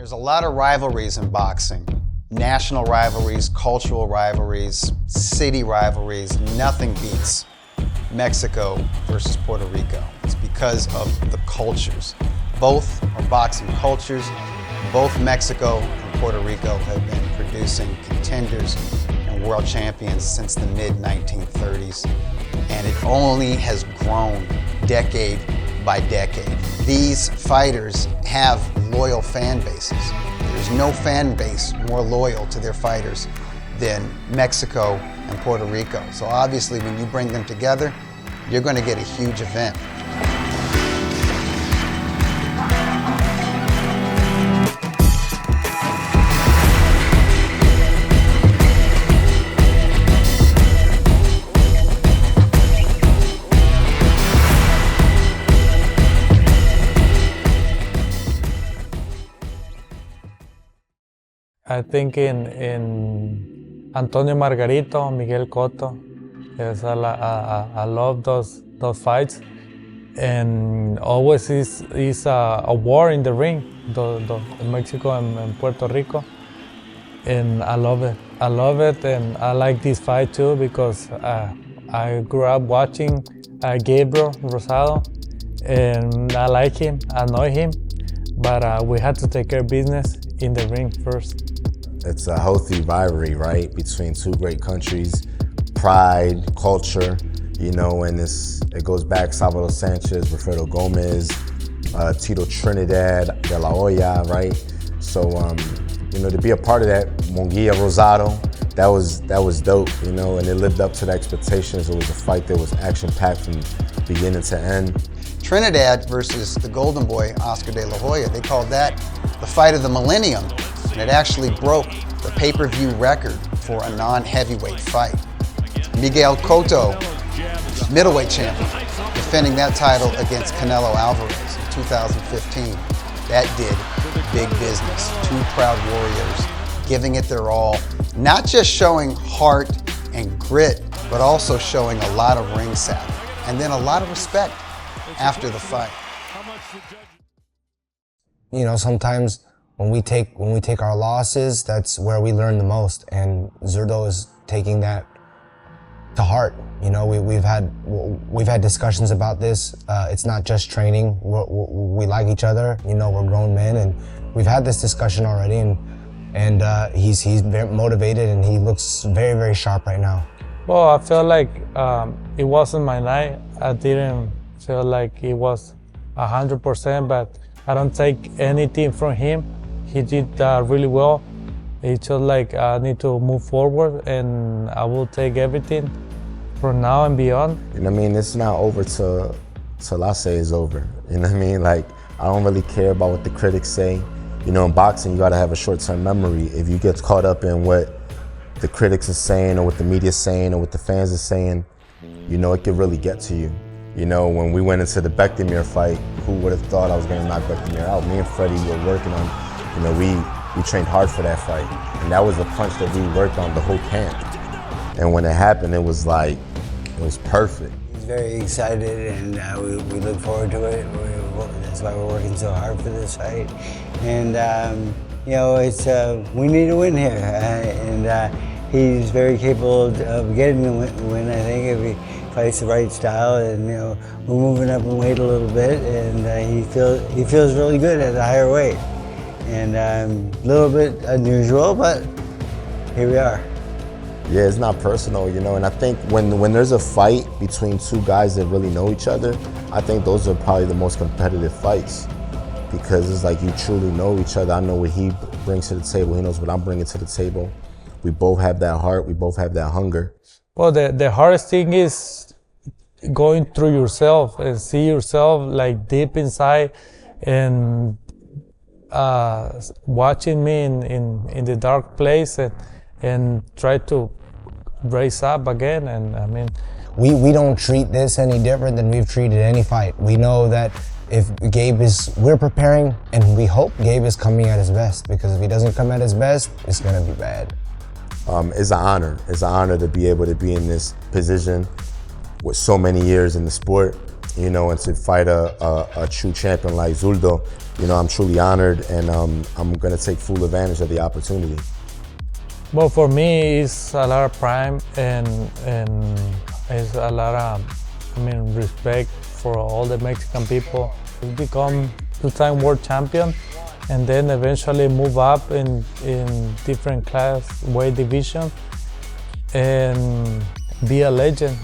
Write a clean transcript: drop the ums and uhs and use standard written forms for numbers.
There's a lot of rivalries in boxing. National rivalries, cultural rivalries, city rivalries. Nothing beats Mexico versus Puerto Rico. It's because of the cultures. Both are boxing cultures. Both Mexico and Puerto Rico have been producing contenders and world champions since the mid-1930s. And it only has grown decade by decade. These fighters have loyal fan bases. There's no fan base more loyal to their fighters than Mexico and Puerto Rico. So obviously when you bring them together, you're going to get a huge event. I think in Antonio Margarito, Miguel Cotto, yes, I love those fights, and always is a war in the ring, the Mexico and Puerto Rico, and I love it. I love it, and I like this fight too because I grew up watching Gabe Rosado, and I like him, I know him, but we had to take care of business in the ring first. It's a healthy rivalry, right, between two great countries, pride, culture, you know, and it goes back Salvador Sanchez, Wilfredo Gomez, Tito Trinidad, De La Hoya, right? So, you know, to be a part of that, Munguia Rosado, that was dope, you know, and it lived up to the expectations. It was a fight that was action-packed from beginning to end. Trinidad versus the Golden Boy, Oscar De La Hoya, they called that the fight of the millennium. And it actually broke the pay-per-view record for a non-heavyweight fight. Miguel Cotto, middleweight champion, defending that title against Canelo Alvarez in 2015. That did big business. Two proud warriors giving it their all, not just showing heart and grit, but also showing a lot of ring savvy, and then a lot of respect after the fight. You know, sometimes when we take our losses, that's where we learn the most, and Zurdo is taking that to heart. You know, we've had discussions about this. It's not just training. We like each other. You know, we're grown men, and we've had this discussion already. And he's very motivated, and he looks very, very sharp right now. Well, I felt like it wasn't my night. I didn't feel like it was 100%, but I don't take anything from him. He did really well. It's just like I need to move forward, and I will take everything from now and beyond. You know what I mean? It's not over till I say it's over. You know what I mean? Like, I don't really care about what the critics say. You know, in boxing, you gotta have a short-term memory. If you get caught up in what the critics are saying or what the media is saying or what the fans are saying, you know, it could really get to you. You know, when we went into the Bektemir fight, who would have thought I was gonna knock Bektemir out? Me and Freddie were working on, you know, we trained hard for that fight. And that was the punch that we worked on the whole camp. And when it happened, it was like, it was perfect. He's very excited, and we look forward to it. That's why we're working so hard for this fight. And, you know, we need to win here. And he's very capable of getting the win, I think, if he fights the right style. And, you know, we're moving up in weight a little bit, and he feels really good at a higher weight. And a little bit unusual, but here we are. Yeah, it's not personal, you know, and I think when there's a fight between two guys that really know each other, I think those are probably the most competitive fights, because it's like you truly know each other. I know what he brings to the table, he knows what I'm bringing to the table. We both have that heart, we both have that hunger. Well, the hardest thing is going through yourself and see yourself like deep inside, and watching me in the dark place and try to raise up again. And I mean, we don't treat this any different than we've treated any fight. We know that if we're preparing, and we hope Gabe is coming at his best, because if he doesn't come at his best, it's gonna be bad. It's an honor. It's an honor to be able to be in this position with so many years in the sport. you know, and to fight a true champion like Zurdo, you know, I'm truly honored, and I'm gonna take full advantage of the opportunity. Well, for me, it's a lot of pride and it's a lot of, respect for all the Mexican people. We become two-time world champion, and then eventually move up in different class weight division and be a legend.